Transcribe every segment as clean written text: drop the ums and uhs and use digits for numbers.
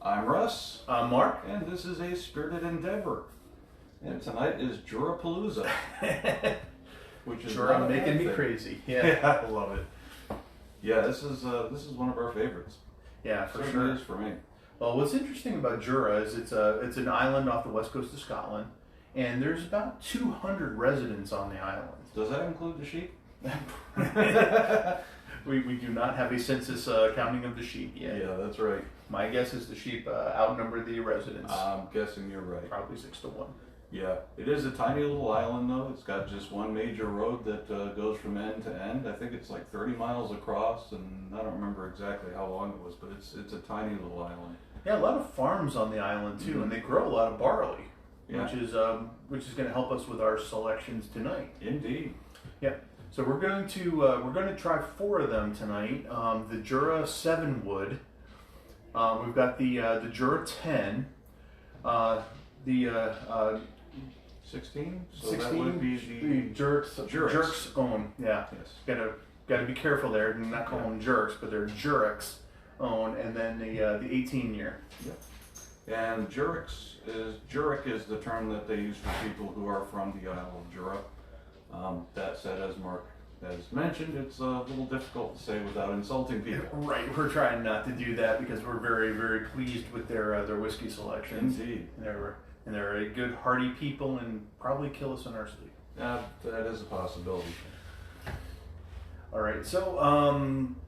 I'm Russ. I'm Mark. And this is a spirited endeavor. And tonight is Jura-palooza. Which is Jura making me crazy. Yeah, I love it. Yeah, this is one of our favorites. Yeah, for Certainly sure. It is for me. Well, what's interesting about Jura is it's an island off the west coast of Scotland, and there's about 200 residents on the island. Does that include the sheep? We do not have a census counting of the sheep yet. Yeah, that's right. My guess is the sheep outnumber the residents. I'm guessing you're right. Probably 6-1. Yeah, it is a tiny little island though. It's got just one major road that goes from end to end. I think it's like 30 miles across, and I don't remember exactly how long it was, but it's a tiny little island. Yeah, a lot of farms on the island too, and they grow a lot of barley, Yeah. which is going to help us with our selections tonight. Indeed. Yeah. So we're going to try 4 of them tonight. The Jura 7 wood. We've got the Jura 10. The 16? So 16. that would be the Duirach's own. Yeah. Yes. Got to be careful there. You're not calling them jerks, but they're Duirach's own. And then the 18 year. Yeah. And Duirach is the term that they use for people who are from the Isle of Jura. That said, as Mark has mentioned, it's a little difficult to say without insulting people. Right, we're trying not to do that because we're very, very pleased with their whiskey selections. Indeed. And they're a good, hearty people and probably kill us in our sleep. That is a possibility. All right, so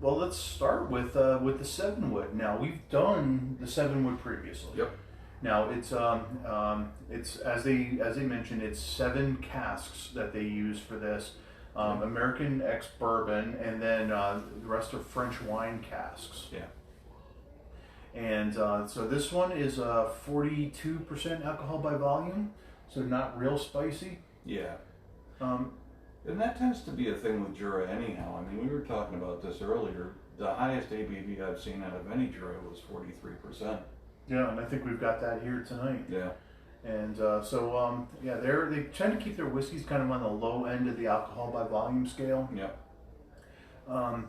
well, let's start with the 7 wood. Now we've done the 7 wood previously. Yep. Now it's as they mentioned, it's 7 casks that they use for this. American ex bourbon, and then the rest are French wine casks. Yeah. And so this one is 42% alcohol by volume, so not real spicy. Yeah. And that tends to be a thing with Jura anyhow. I mean, we were talking about this earlier. The highest ABV I've seen out of any Jura was 43%. Yeah, and I think we've got that here tonight. Yeah. And yeah, they tend to keep their whiskeys kind of on the low end of the alcohol by volume scale. Yeah. And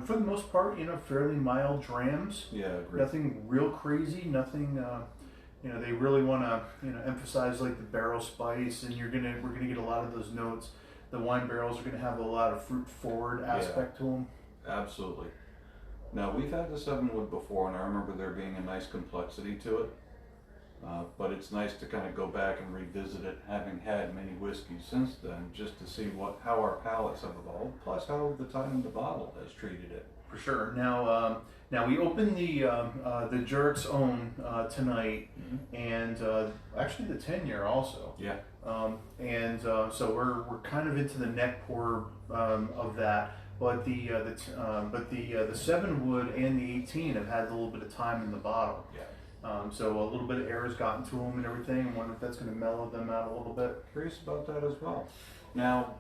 for the most part, fairly mild drams. Yeah, agree. Nothing real crazy. Nothing. They really want to emphasize like the barrel spice, and we're gonna get a lot of those notes. The wine barrels are gonna have a lot of fruit forward aspect to them. Absolutely. Now, we've had the 7 wood before, and I remember there being a nice complexity to it. But it's nice to kind of go back and revisit it, having had many whiskeys since then, just to see how our palates have evolved, plus how the time in the bottle has treated it. For sure. Now we opened the Duirach's own tonight, and actually the 10-year also. Yeah. So we're kind of into the neck pour of that. But the 7 wood and the 18 have had a little bit of time in the bottle. Yeah. So a little bit of air has gotten to them and everything. I wonder if that's going to mellow them out a little bit. Curious about that as well. Now,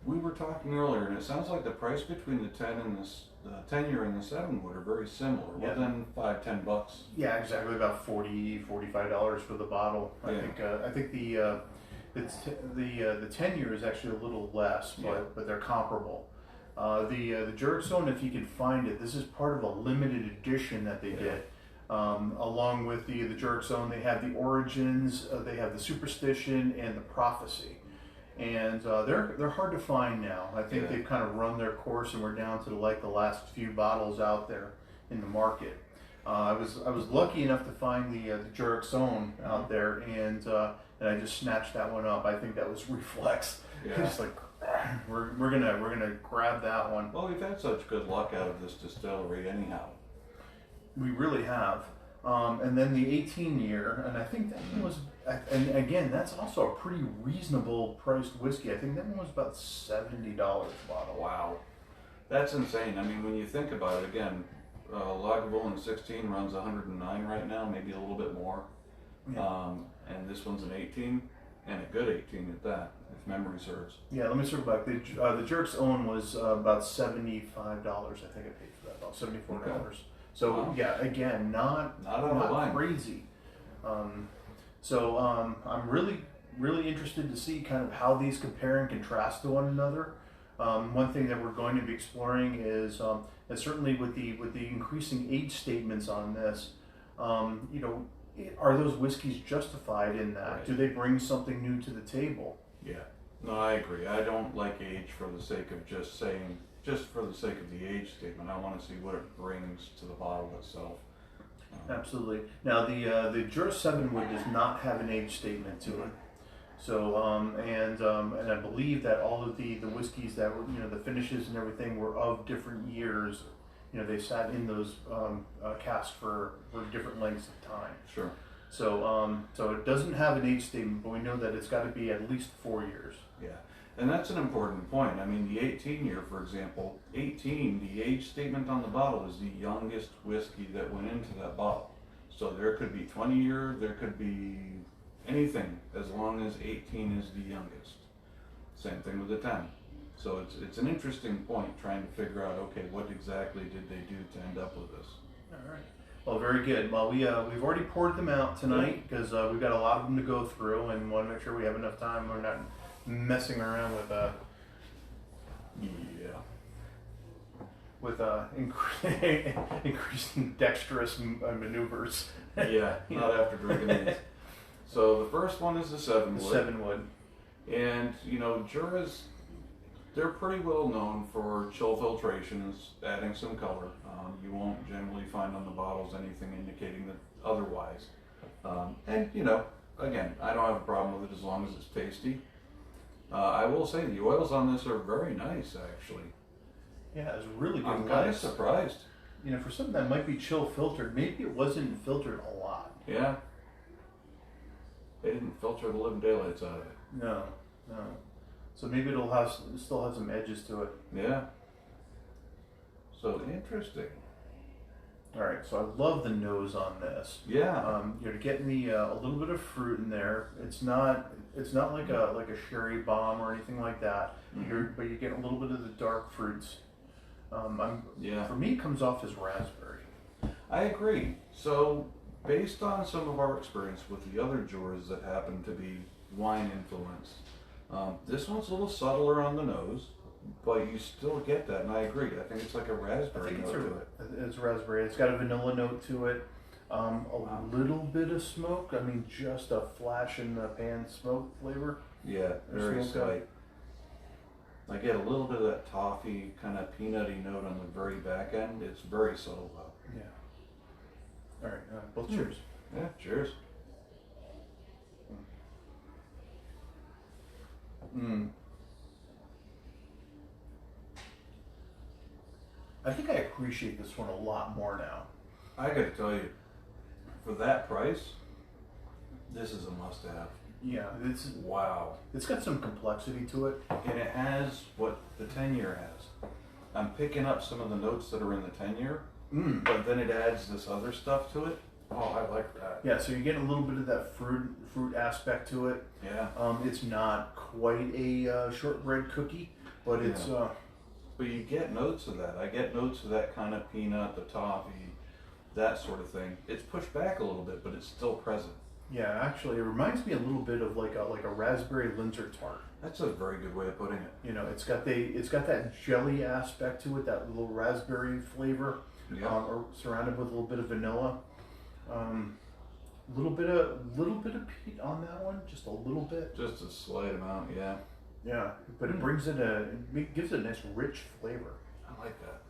we were talking earlier, and it sounds like the price between the 10 and the 10-year and the 7 wood are very similar. Yeah. Within $5-10. Yeah, exactly. About $40-$45 for the bottle. Yeah. I think the 10-year is actually a little less, but they're comparable. The Duirach's own, if you can find it, this is part of a limited edition that they did. Along with the Duirach's own, they have the Origins, they have the Superstition, and the Prophecy, and they're hard to find now. I think they've kind of run their course, and we're down to the last few bottles out there in the market. I was lucky enough to find the Duirach's own out there, and I just snatched that one up. I think that was reflex. Yeah. Just like we're gonna grab that one. Well, we've had such good luck out of this distillery anyhow. We really have. And then the 18-year, and I think that one was, and again, that's also a pretty reasonable priced whiskey. I think that one was about $70 a bottle. Wow. That's insane. I mean, when you think about it, again, Lagavulin 16 runs 109 right now, maybe a little bit more. Yeah. And this one's an 18, and a good 18 at that, if memory serves. Yeah, let me circle back. The Duirach's own was about $75, I think I paid for that, about $74. Okay. So wow. Yeah, again, not crazy. I'm really interested to see kind of how these compare and contrast to one another. One thing that we're going to be exploring is certainly with the increasing age statements on this, You know, are those whiskeys justified in that? Right. Do they bring something new to the table? Yeah. No, I agree. I don't like age for the sake of just for the sake of the age statement. I want to see what it brings to the bottle itself. Absolutely. Now, the Jura 7 wood does not have an age statement to it. So, and I believe that all of the whiskeys that were, you know, the finishes and everything were of different years. You know, they sat in those casks for different lengths of time. Sure. So, so it doesn't have an age statement, but we know that it's got to be at least 4 years. Yeah. And that's an important point. I mean, the 18 year, for example, 18, the age statement on the bottle is the youngest whiskey that went into that bottle. So there could be 20 year, there could be anything as long as 18 is the youngest. Same thing with the 10. So it's an interesting point trying to figure out, okay, what exactly did they do to end up with this? All right. Well, very good. Well, we've already poured them out tonight because we've got a lot of them to go through, and want to make sure we have enough time. We're not messing around with increasing dexterous maneuvers. Yeah, not after drinking these. So the first one is the 7 The wood. 7 wood. And, you know, Jura's, they're pretty well known for chill filtrations, adding some color. You won't generally find on the bottles anything indicating that otherwise. And, you know, again, I don't have a problem with it as long as it's tasty. I will say the oils on this are very nice, actually. Yeah, it's really good. I'm kind of surprised. You know, for something that might be chill filtered, maybe it wasn't filtered a lot. Yeah. They didn't filter the living daylights out of it. No. So maybe it'll still have some edges to it. Yeah. So interesting. All right, so I love the nose on this. Yeah. You're getting a little bit of fruit in there. It's not like a sherry bomb or anything like that. Mm-hmm. But you get a little bit of the dark fruits. Yeah. For me, it comes off as raspberry. I agree. So, based on some of our experience with the other Juras that happen to be wine influenced, this one's a little subtler on the nose, but you still get that, and I agree. I think it's like a raspberry note to it. It's raspberry. It's got a vanilla note to it. Little bit of smoke. I mean, just a flash in the pan smoke flavor. Yeah, very Smoke slight. I get a little bit of that toffee, kind of peanutty note on the very back end. It's very subtle though. Yeah. All right. Both cheers. Yeah, cheers. I think I appreciate this one a lot more now. I gotta tell you, for that price, this is a must-have. Yeah, Wow. it's got some complexity to it. And it has what the 10-year has. I'm picking up some of the notes that are in the 10-year, but then it adds this other stuff to it. Oh, I like that. Yeah, so you're getting a little bit of that fruit aspect to it. Yeah. It's not quite a shortbread cookie, but it's But you get notes of that. I get notes of that kind of peanut, the toffee, that sort of thing. It's pushed back a little bit, but it's still present. yeah. Actually, it reminds me a little bit of like a raspberry Linzer tart. That's a very good way of putting it. You know, it's got that jelly aspect to it, that little raspberry flavor, Yeah. or surrounded with a little bit of vanilla. Little bit of peat on that one, just a little bit. Just a slight amount, yeah. Yeah, but it brings it gives it a nice rich flavor. I like that.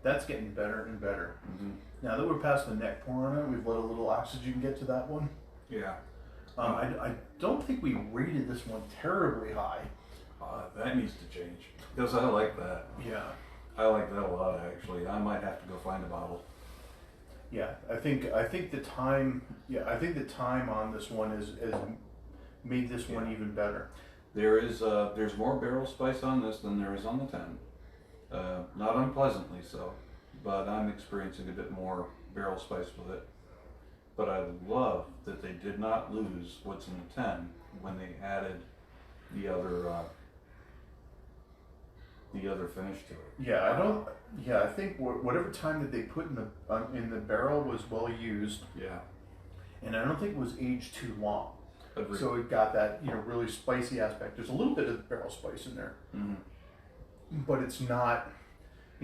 That's getting better and better. Mm-hmm. Now that we're past the neck pour on it, we've let a little oxygen get to that one. Yeah. I don't think we rated this one terribly high. That needs to change. Because I like that. Yeah. I like that a lot, actually. I might have to go find a bottle. Yeah, I think the time. Yeah, I think the time on this one is made this one even better. There's more barrel spice on this than there is on the 10. Not unpleasantly so, but I'm experiencing a bit more barrel spice with it. But I love that they did not lose what's in the 10 when they added the other finish to it. Yeah, I don't. Yeah, I think whatever time that they put in the barrel was well used. Yeah. And I don't think it was aged too long. Agreed. So it got that really spicy aspect. There's a little bit of barrel spice in there, Mm-hmm. but it's not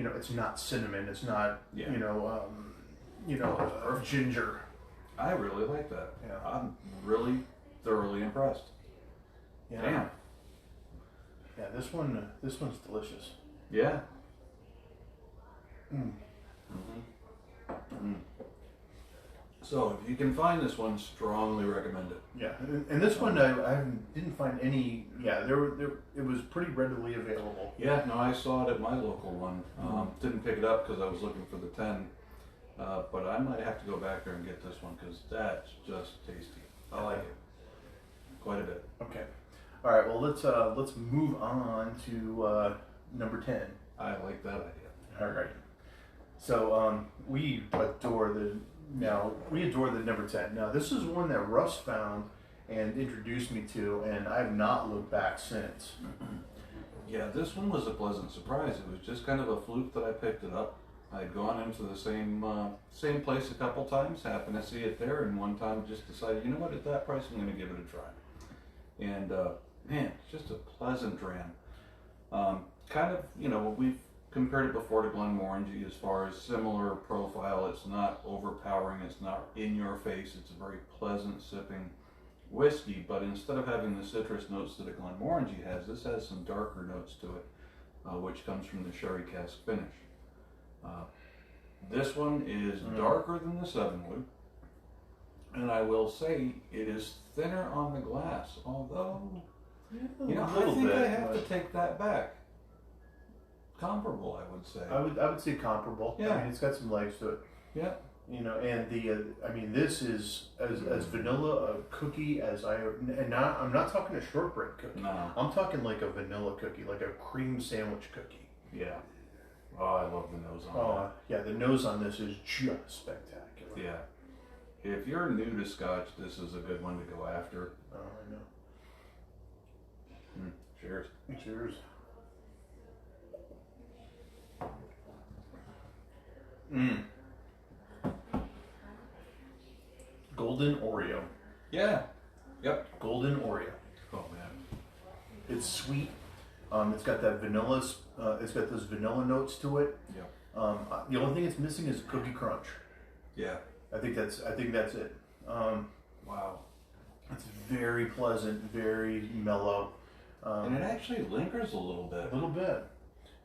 it's not cinnamon, it's not, Yeah. ginger. I really like that. Yeah. I'm really thoroughly impressed. Yeah. Damn. Yeah, this one's delicious. Yeah. Mm. Mm-hmm. So if you can find this one, strongly recommend it. Yeah, and this one I didn't find any. Yeah, it was pretty readily available. Yeah, no, I saw it at my local one. Didn't pick it up because I was looking for the 10. But I might have to go back there and get this one because that's just tasty. I like it quite a bit. Okay, all right. Well, let's move on to number 10. I like that idea. All right. So we adore the number 10. Now this is one that Russ found and introduced me to, and I've not looked back since. Yeah, this one was a pleasant surprise. It was just kind of a fluke that I picked it up. I'd gone into the same place a couple times, happened to see it there, and one time just decided, you know what, at that price I'm going to give it a try. And man, it's just a pleasant dram. Kind of, we've compared it before to Glenmorangie as far as similar profile. It's not overpowering, it's not in your face, it's a very pleasant sipping whiskey, but instead of having the citrus notes that a Glenmorangie has, this has some darker notes to it, which comes from the sherry cask finish. This one is darker than the Sevenwood, and I will say it is thinner on the glass, although, I think I have to take that back. Comparable, I would say. I would say comparable. Yeah. I mean, it's got some legs to it. Yeah. And this is as vanilla a cookie as I'm not talking a shortbread cookie. No. I'm talking like a vanilla cookie, like a cream sandwich cookie. Yeah. Oh, I love the nose on that. Yeah, the nose on this is just spectacular. Yeah. If you're new to Scotch, this is a good one to go after. Oh, I know. Cheers. Cheers. Golden Oreo. Yeah. Yep. Golden Oreo. Oh man. It's sweet. It's got that vanilla. It's got those vanilla notes to it. Yeah. The only thing it's missing is cookie crunch. Yeah. I think that's it. Wow. It's very pleasant, very mellow. And it actually lingers a little bit. A little bit,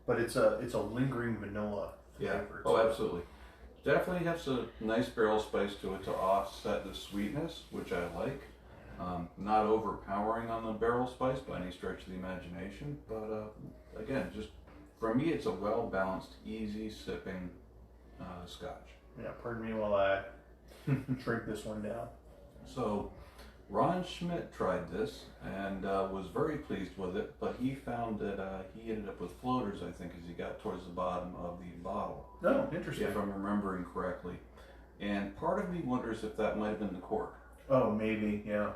but it's a lingering vanilla flavor. Oh, absolutely. Definitely has a nice barrel spice to it to offset the sweetness, which I like. Not overpowering on the barrel spice by any stretch of the imagination, but again, just for me, it's a well-balanced, easy sipping Scotch. Yeah, pardon me while I drink this one down. So, Ron Schmidt tried this and was very pleased with it, but he found that he ended up with floaters, I think, as he got towards the bottom of the bottle. Oh, interesting. If I'm remembering correctly. And part of me wonders if that might have been the cork. Oh, maybe, yeah.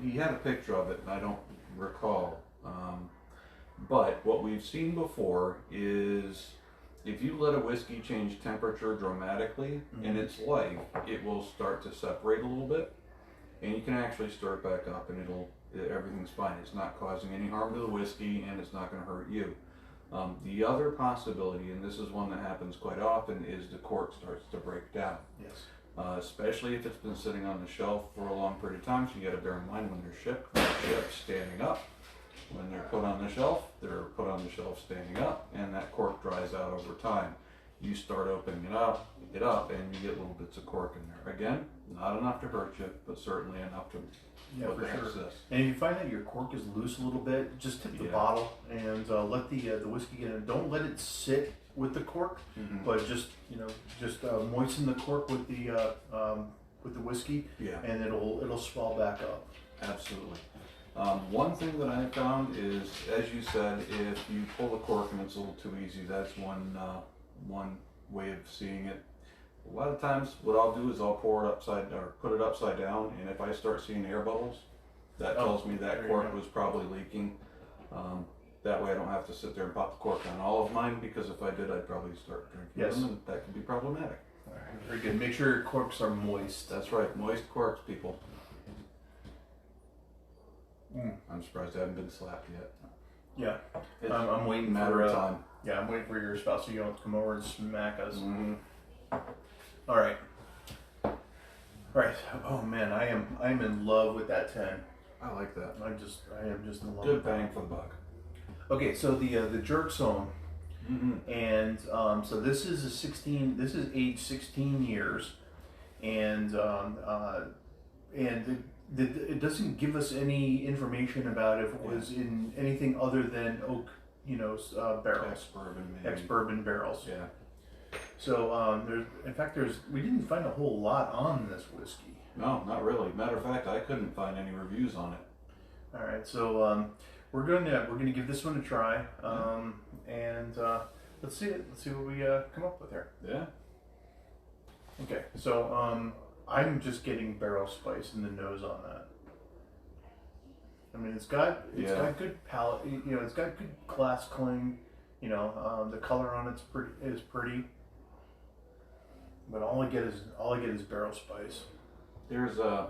He had a picture of it, and I don't recall. But what we've seen before is if you let a whiskey change temperature dramatically in its life, it will start to separate a little bit, and you can actually stir it back up, and everything's fine. It's not causing any harm to the whiskey, and it's not going to hurt you. The other possibility, and this is one that happens quite often, is the cork starts to break down. Yes. Especially if it's been sitting on the shelf for a long period of time. So you got to bear in mind when they're shipped standing up. When they're put on the shelf, they're put on the shelf standing up, and that cork dries out over time. You start opening it up, and you get little bits of cork in there. Again, not enough to hurt you, but certainly enough to for sure. And if you find that your cork is loose a little bit, just tip the bottle and let the whiskey get in. Don't let it sit with the cork, but just moisten the cork with the whiskey, and it'll swell back up. Absolutely. One thing that I found is, as you said, if you pull the cork and it's a little too easy, that's one way of seeing it. A lot of times, what I'll do is I'll put it upside down, and if I start seeing air bubbles, that tells me that cork was probably leaking. That way I don't have to sit there and pop the cork on all of mine, because if I did, I'd probably start drinking them, and that could be problematic. All right, very good. Make sure your corks are moist. That's right, moist corks, people. I'm surprised I haven't been slapped yet. Yeah. It's I'm waiting a matter of for time. Yeah, I'm waiting for your spouse so you don't have to come over and smack us. Mm-hmm. All right. All right. Oh man, I am in love with that 10. I like that. I am just in love. Good with bang that. for the buck. Okay, so the jerk zone, Mm-hmm. and so this is a 16. This is age 16 years, and it doesn't give us any information about if it was in anything other than oak, barrels, Ex-bourbon, maybe. ex-bourbon barrels. Yeah. So we didn't find a whole lot on this whiskey. No, not really. Matter of fact, I couldn't find any reviews on it. All right, so we're gonna give this one a try, and let's see what we come up with here. Yeah. Okay, so I'm just getting barrel spice in the nose on that. I mean, it's got good palate. It's got good glass cling. The color on it's pretty. But all I get is barrel spice. There's a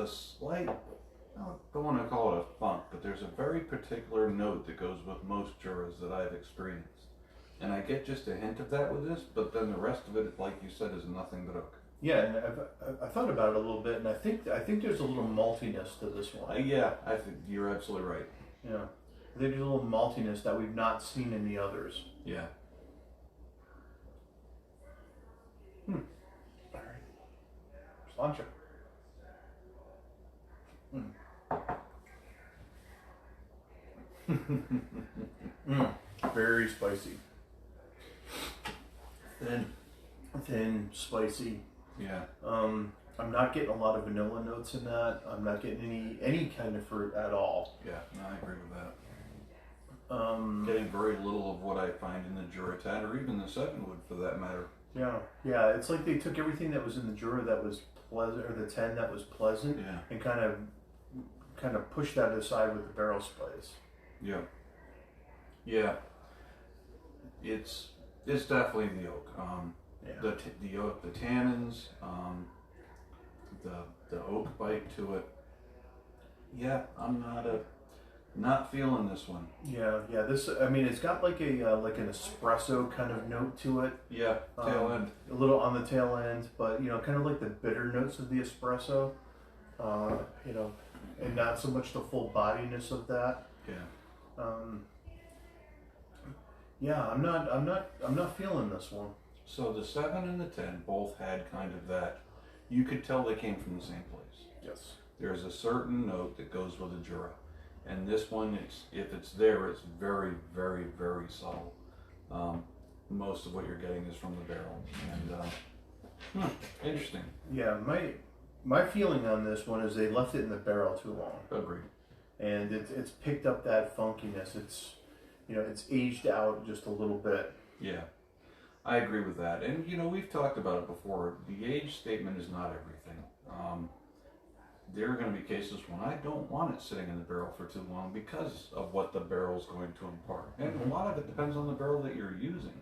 slight, I don't want to call it a funk, but there's a very particular note that goes with most Juras that I've experienced. And I get just a hint of that with this, but then the rest of it, like you said, is nothing but oak. Yeah, and I thought about it a little bit, and I think there's a little maltiness to this one. Yeah, I think you're absolutely right. Yeah, I think there's a little maltiness that we've not seen in the others. Yeah. All right. Slàinte. Very spicy. Thin, spicy. Yeah. I'm not getting a lot of vanilla notes in that. I'm not getting any kind of fruit at all. Yeah, no, I agree with that. Getting very little of what I find in the Jura 10 or even the 7-wood for that matter. Yeah. It's like they took everything that was in the Jura that was pleasant, or the 10 that was pleasant, and kind of pushed that aside with the barrel spice. Yeah. Yeah. It's definitely the oak. The oak, the tannins, the oak bite to it. Yeah, I'm not feeling this one. Yeah. This, I mean, it's got like like an espresso kind of note to it. Yeah, tail end. A little on the tail end, but kind of like the bitter notes of the espresso. And not so much the full bodiness of that. Yeah. I'm not feeling this one. So the 7 and the 10 both had kind of that. You could tell they came from the same place. Yes. There's a certain note that goes with a Jura, and this one, if it's there, it's very, very, very subtle. Most of what you're getting is from the barrel, and interesting. Yeah, my feeling on this one is they left it in the barrel too long. Agreed. And it's picked up that funkiness. It's aged out just a little bit. Yeah, I agree with that. And we've talked about it before. The age statement is not everything. There are going to be cases when I don't want it sitting in the barrel for too long because of what the barrel's going to impart. And a lot of it depends on the barrel that you're using.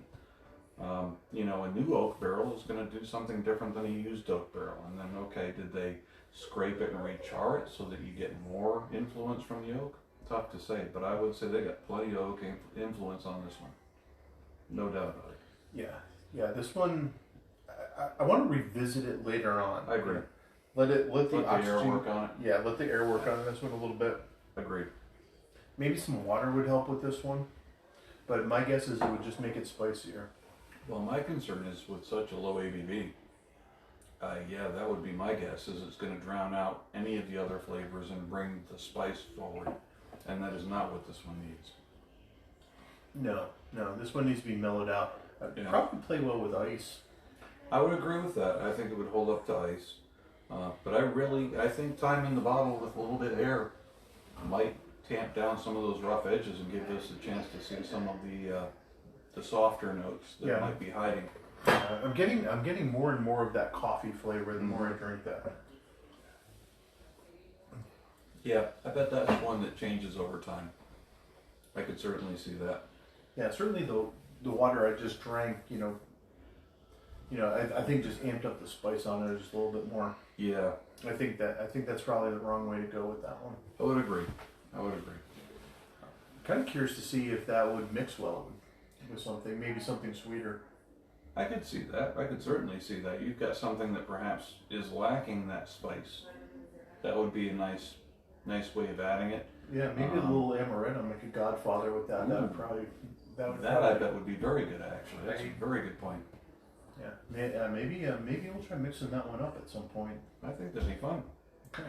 A new oak barrel is going to do something different than a used oak barrel. And then, okay, did they scrape it and rechar it so that you get more influence from the oak? Tough to say, but I would say they got plenty of oak influence on this one. No doubt about it. Yeah. This one, I want to revisit it later on. I agree. Let the oxygen, air work on it. Yeah, let the air work on this one a little bit. Agreed. Maybe some water would help with this one, but my guess is it would just make it spicier. Well, my concern is with such a low ABV. That would be my guess. Is it's going to drown out any of the other flavors and bring the spice forward, and that is not what this one needs. No, this one needs to be mellowed out. Yeah. Probably play well with ice. I would agree with that. I think it would hold up to ice. But I think time in the bottle with a little bit of air might tamp down some of those rough edges and give us a chance to see some of the softer notes that might be hiding. I'm getting more and more of that coffee flavor the more I drink that. Yeah, I bet that's one that changes over time. I could certainly see that. Yeah, certainly the water I just drank, I think just amped up the spice on it just a little bit more. Yeah, I think that's probably the wrong way to go with that one. I would agree. I would agree. Kind of curious to see if that would mix well with something, maybe something sweeter. I could see that. I could certainly see that. You've got something that perhaps is lacking that spice. That would be a nice way of adding it. Yeah, maybe a little amaretto, make a Godfather with that. That would probably. I bet would be very good. Actually, that's a very good point. Yeah, maybe we'll try mixing that one up at some point. I think that'd be fun. Okay.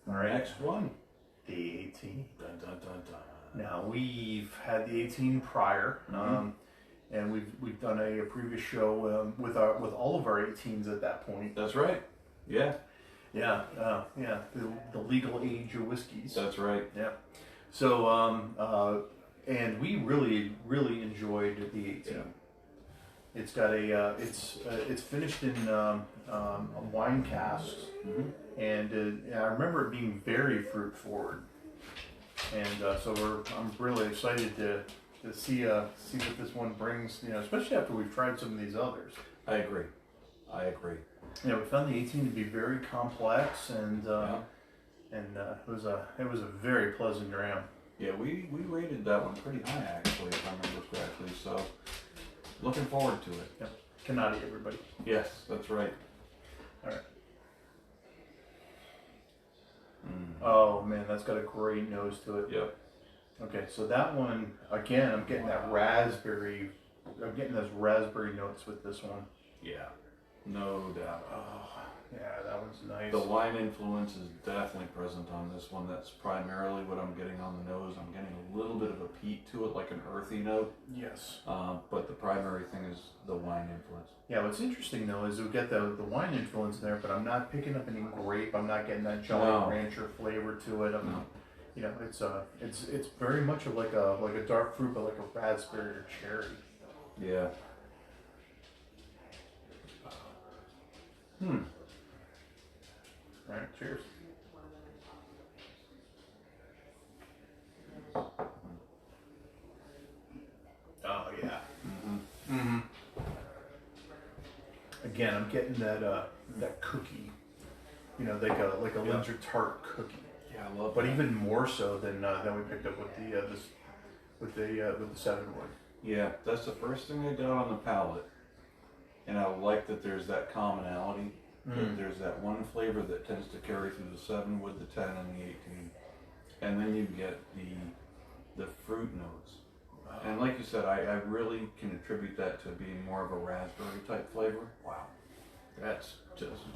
All right. Next one. The 18. Dun, dun, dun, dun. Now we've had the 18 prior, and we've done a previous show with all of our 18s at that point. That's right. Yeah. Yeah. The legal age of whiskeys. That's right. Yeah. So and we really enjoyed the 18. Yeah. It's got it's finished in wine casks, and I remember it being very fruit forward, and so I'm really excited to see what this one brings. You know, especially after we've tried some of these others. I agree. You know, we found the 18 to be very complex, and it was a very pleasant dram. Yeah, we rated that one pretty high actually, if I remember correctly. So. Looking forward to it. Yep. Canadi, everybody. Yes, that's right. All right. Oh man, that's got a great nose to it. Yep. Okay, so that one again, I'm getting that raspberry. I'm getting those raspberry notes with this one. Yeah, no doubt. Oh, yeah, that one's nice. The wine influence is definitely present on this one. That's primarily what I'm getting on the nose. I'm getting a little bit of a peat to it, like an earthy note. Yes. But the primary thing is the wine influence. Yeah, what's interesting though is we get the wine influence there, but I'm not picking up any grape. I'm not getting that Jolly Rancher flavor to it. You know, it's very much like a dark fruit, but like a raspberry or cherry. Yeah. All right, cheers. Oh yeah. Again, I'm getting that cookie. You know, like a Linzer tart cookie. Yeah, I love. But even more so than we picked up with the 7-wood. Yeah, that's the first thing I got on the palate, and I like that there's that commonality. There's that one flavor that tends to carry through the 7-wood, the 10, and the 18, and then you get the fruit notes. And like you said, I really can attribute that to being more of a raspberry type flavor. Wow, that's just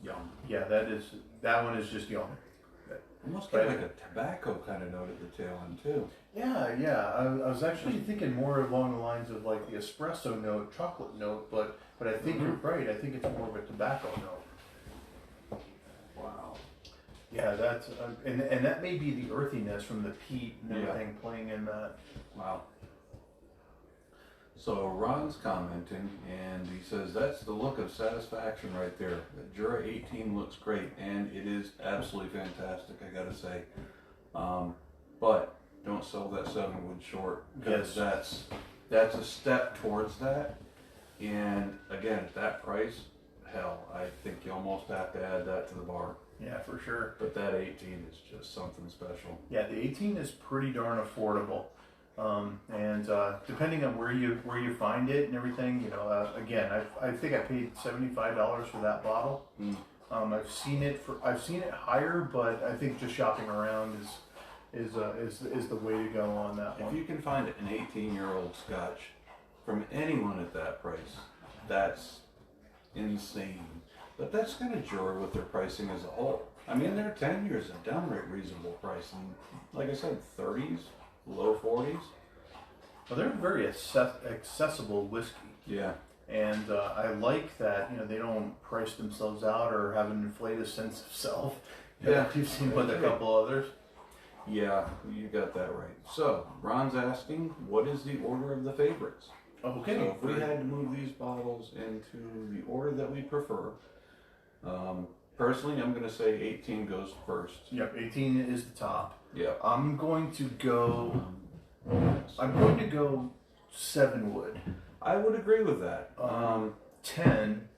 yum. Yeah, that one is just yum. Almost get like a tobacco kind of note at the tail end too. Yeah. I was actually thinking more along the lines of like the espresso note, chocolate note, but I think you're right. I think it's more of a tobacco note. Wow. Yeah, that's and that may be the earthiness from the peat and everything playing in that. Wow. So Ron's commenting, and he says that's the look of satisfaction right there. The Jura 18 looks great, and it is absolutely fantastic, I gotta say. But don't sell that 7-wood short, because that's a step towards that. And again, at that price, hell, I think you almost have to add that to the bar. Yeah, for sure. But that 18 is just something special. Yeah, the 18 is pretty darn affordable. And depending on where you find it and everything, you know, again, I think I paid $75 for that bottle. I've seen it higher, but I think just shopping around is the way to go on that one. If you can find an 18-year-old scotch from anyone at that price, that's insane. But that's kind of Jura with their pricing as a whole. I mean, their 10 years a downright reasonable price, and like I said, 30s. Low 40s. Well, they're very accessible whiskey. Yeah. And I like that, you know, they don't price themselves out or have an inflated sense of self. Yeah. You've seen with a couple others. Yeah, you got that right. So, Ron's asking, what is the order of the favorites? Okay. So if we had to move these bottles into the order that we prefer, personally, I'm going to say 18 goes first. Yep, 18 is the top. Yeah. I'm going to go 7-wood. I would agree with that. 10,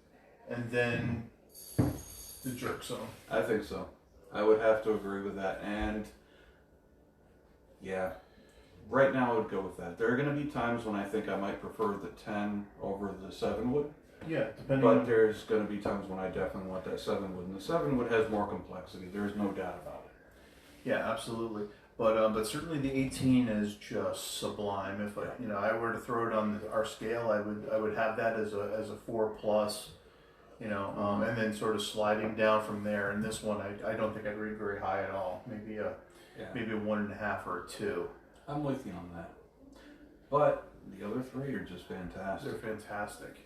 and then the jerk zone. I think so. I would have to agree with that. And yeah, right now I would go with that. There are going to be times when I think I might prefer the 10 over the 7 wood. Yeah, depending But on... there's going to be times when I definitely want that 7 wood. And the 7 wood has more complexity. There's no doubt about it. Yeah, absolutely. But certainly the 18 is just sublime. If I were to throw it on our scale, I would have that as a 4 plus, and then sort of sliding down from there. And this one, I don't think I'd rate very high at all. Maybe a 1.5 or a 2. I'm with you on that. But the other 3 are just fantastic. They're fantastic,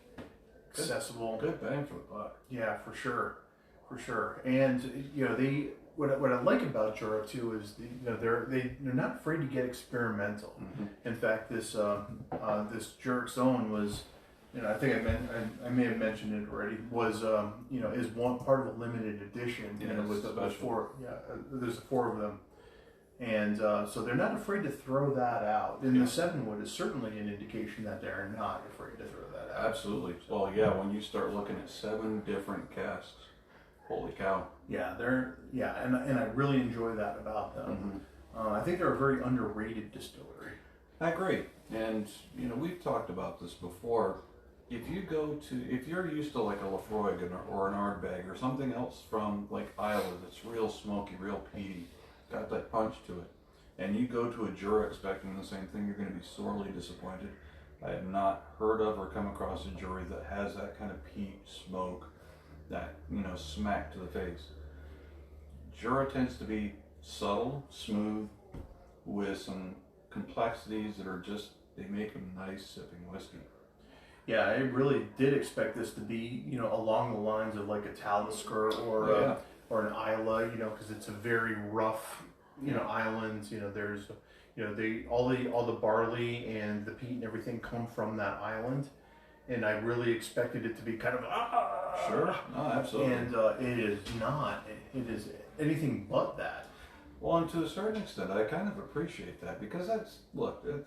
accessible, good bang for the buck. Yeah, for sure. And they. What I like about Jura too is they're not afraid to get experimental. Mm-hmm. In fact, this Duirach zone was, I think I may have mentioned it already, was is one part of a limited edition. With the 4 there's 4 of them, and so they're not afraid to throw that out. And the 7 wood is certainly an indication that they're not afraid to throw that out. Absolutely. Well, yeah, when you start looking at 7 different casks, holy cow. Yeah, and I really enjoy that about them. Mm-hmm. I think they're a very underrated distillery. I agree. And, we've talked about this before. If you're used to like a Lafroig or an Ardbeg or something else from like Isle that's real smoky, real peaty, got that punch to it, and you go to a Jura expecting the same thing, you're going to be sorely disappointed. I have not heard of or come across a jury that has that kind of peat, smoke, that smack to the face. Jura tends to be subtle, smooth, with some complexities that are just, they make a nice sipping whiskey. Yeah, I really did expect this to be along the lines of like a Talisker or an Isla, because it's a very rough island. There's all the barley and the peat and everything come from that island. And I really expected it to be kind of Sure, no, absolutely. And it is not. It is anything but that. Well, and to a certain extent, I kind of appreciate that because at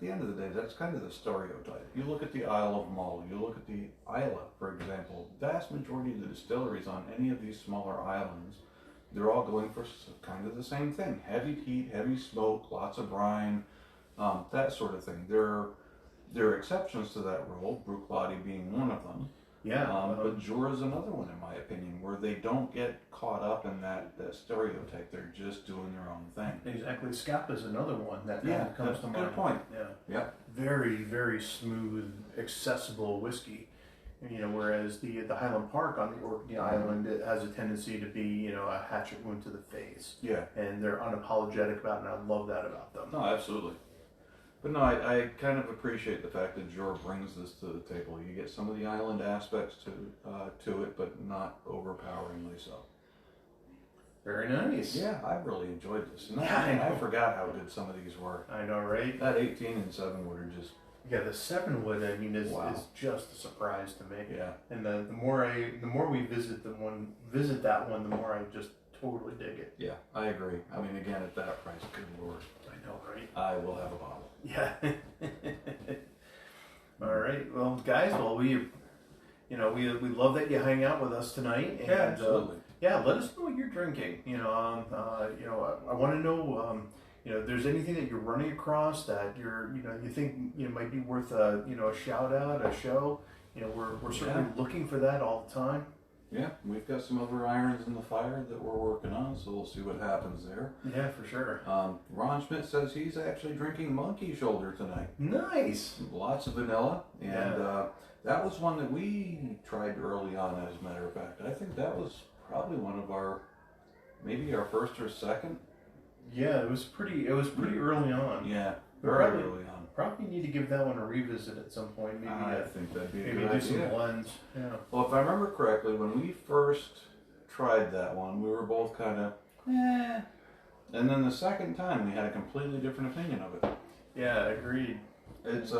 the end of the day, that's kind of the stereotype. You look at the Isle of Mull, you look at the Isla, for example, vast majority of the distilleries on any of these smaller islands, they're all going for kind of the same thing. Heavy peat, heavy smoke, lots of brine, that sort of thing. There are exceptions to that rule, Bruichladdich being one of them. Yeah. But Jura's another one, in my opinion, where they don't get caught up in that stereotype. They're just doing their own thing. Exactly. Scappa's another one that comes to mind. Good point. Yeah. Very, very smooth, accessible whiskey. Whereas the Highland Park on the Orkney Island, it has a tendency to be, a hatchet wound to the face. Yeah. And they're unapologetic about it, and I love that about them. No, absolutely. But no, I kind of appreciate the fact that Jura brings this to the table. You get some of the island aspects to it, but not overpoweringly so. Very nice. Yeah, I really enjoyed this. And Yeah, I forgot how good some of these were. I know, right? That 18 and 7 wood are just... Yeah, the 7 wood, is just a surprise to me. Yeah. And the more we visit that one, the more I just totally dig it. Yeah, I agree. I mean, again, at that price, good lord. I know, right? I will have a bottle. Yeah. All right. Well, guys, we love that you hang out with us tonight. And, Yeah, absolutely. Let us know what you're drinking. I want to know. If there's anything that you're running across that you think might be worth a shout out, a show. We're certainly looking for that all the time. Yeah, we've got some other irons in the fire that we're working on, so we'll see what happens there. Yeah, for sure. Ron Schmidt says he's actually drinking Monkey Shoulder tonight. Nice. Lots of vanilla, and that was one that we tried early on, as a matter of fact. I think that was probably one of maybe our first or second. Yeah, it was pretty early on. Yeah, very early on. Probably need to give that one a revisit at some point. Maybe I think that'd be a good do idea. some blends. Yeah. Well, if I remember correctly, when we first tried that one, we were both kind of, and then the second time we had a completely different opinion of it. Yeah, agreed. It's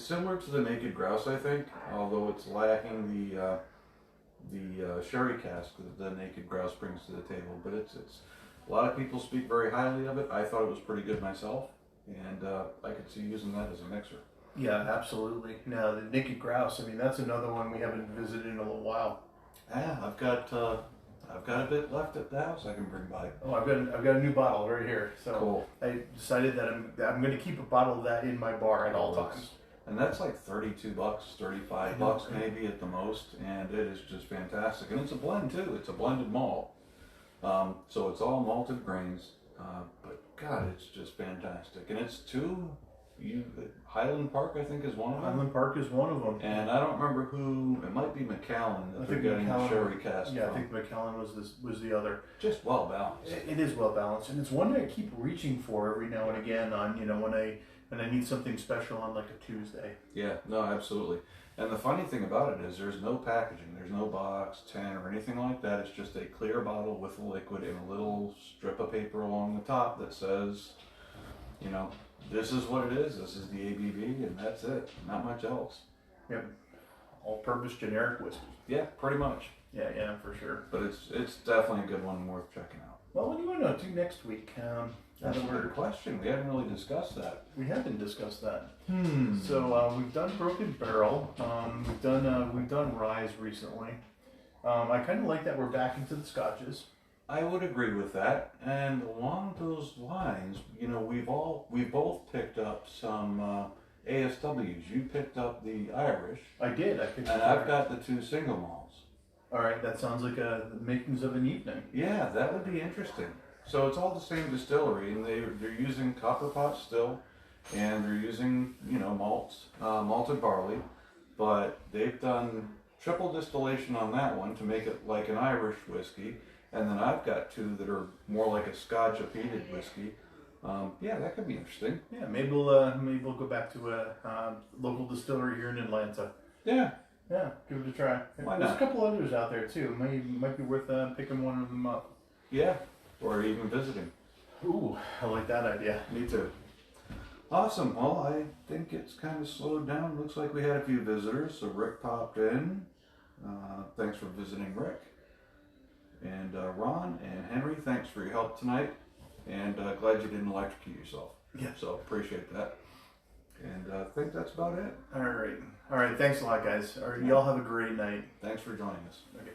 similar to the Naked Grouse, I think, although it's lacking the sherry cask that the Naked Grouse brings to the table. But it's a lot of people speak very highly of it. I thought it was pretty good myself. And I could see using that as a mixer. Yeah, absolutely. Now, the Naked Grouse, that's another one we haven't visited in a little while. Yeah, I've got I've got a bit left at the house I can bring by. Oh, I've got a new bottle right here. So Cool. I decided that I'm going to keep a bottle of that in my bar at all Cool. times. And that's like $32, $35 maybe at the most, and it is just fantastic. And it's a blend too. It's a blended malt, so it's all malted grains. But God, it's just fantastic. And it's Highland Park, I think, is one of them. Highland Park is one of them. And I don't remember who. It might be Macallan that they're getting the sherry cask Yeah, from. I think Macallan was the other. Just well balanced. It is well balanced, and it's one that I keep reaching for every now and again. On when I need something special on like a Tuesday. Yeah, no, absolutely. And the funny thing about it is there's no packaging. There's no box, tin, or anything like that. It's just a clear bottle with a liquid and a little strip of paper along the top that says, this is what it is. This is the ABV, and that's it. Not much else. Yep. All-purpose generic whiskey. Yeah, pretty much. Yeah, for sure. But it's definitely a good one worth checking out. Well, what do you want to do next week? That's a good question. We haven't really discussed that. We haven't discussed that. So we've done Broken Barrel. We've done Rise recently. I kind of like that we're back into the scotches. I would agree with that. And along those lines, we've both picked up some ASWs. You picked up the Irish. I did. I picked and I've got the 2 single malts. All right, that sounds like the makings of an evening. Yeah, that would be interesting. So it's all the same distillery, and they're using copper pot still, and they're using malts, malted barley, but they've done triple distillation on that one to make it like an Irish whiskey, and then I've got 2 that are more like a Scotch, a peated whiskey. Yeah, that could be interesting. Yeah, maybe we'll go back to a local distillery here in Atlanta. Yeah. Yeah, give it a try. Why There's not? a couple others out there too. Might be worth picking one of them up. Yeah, or even visiting. Ooh, I like that idea. Me too. Awesome. Well, I think it's kind of slowed down. Looks like we had a few visitors. So Rick popped in. Thanks for visiting, Rick. And Ron and Henry, thanks for your help tonight. And glad you didn't electrocute yourself. Yeah. So appreciate that. And I think that's about it. All right. Thanks a lot, guys. All right, y'all have a great night. Thanks for joining us. Okay.